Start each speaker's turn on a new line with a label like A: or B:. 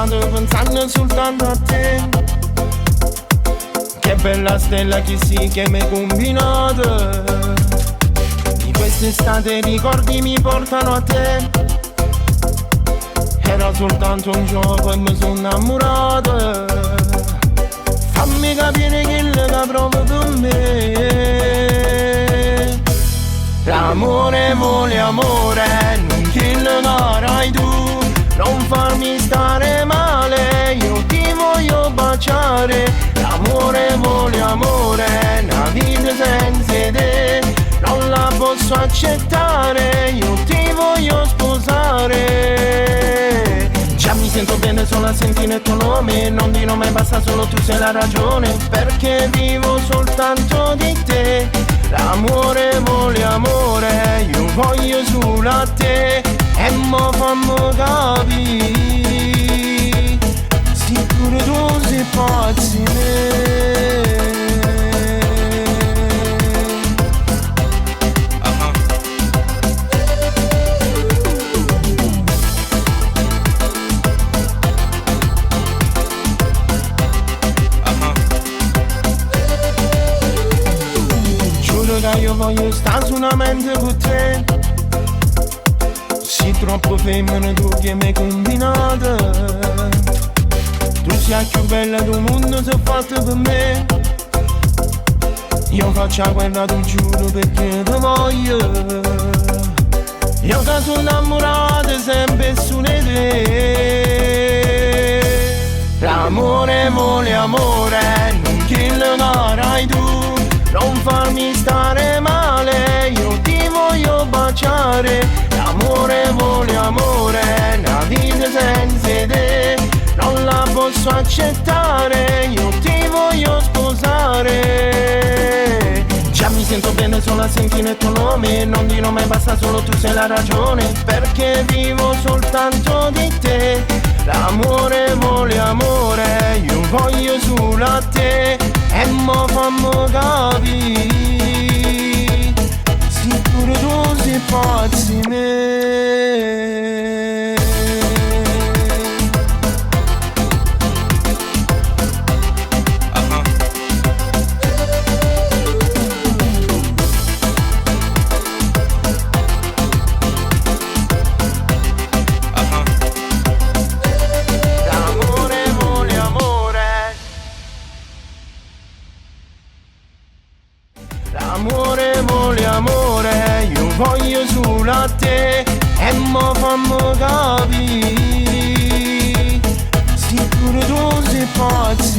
A: innamorato pensando soltanto a te. Che bella stella che sì che mi hai combinato. Di quest'estate ricordi mi portano a te. Era soltanto un gioco e mi sono innamorato. Fammi capire che la provo per me. L'amore vuole amore, non che lo darai tu. Non farmi stare male, io ti voglio baciare. L'amore vuole amore, una vita senza te non la posso accettare, io ti voglio sposare. Già mi sento bene solo a sentire il tuo nome, non di nome basta, solo tu sei la ragione, perché vivo soltanto di te. L'amore vuole amore, io voglio solo a te. E mo fammo capire, sicuro tu sei pazzi me. Giuro che io voglio stare su una mente con te. Sei troppo femmina tu che mi hai combinata. Tu sei più bella del mondo, sei fatta per me. Io faccio la guerra, tu giuro, perché ti voglio. Io che sono innamorata sempre su di te. L'amore vuole amore, non che lo darai tu. Non farmi stare male, io ti voglio baciare. L'amore vuole amore, una vita senza te non la posso accettare, io ti voglio sposare. Già mi sento bene solo a sentire il tuo nome, non di nome basta, solo tu sei la ragione, perché vivo soltanto di te. L'amore vuole amore, io voglio solo a te. E mo fammo capire, sicuro tu sei pazzi me. L'amore vuole amore, io voglio solo a te. E mo fammo capire, sicuro tu sei pazzo.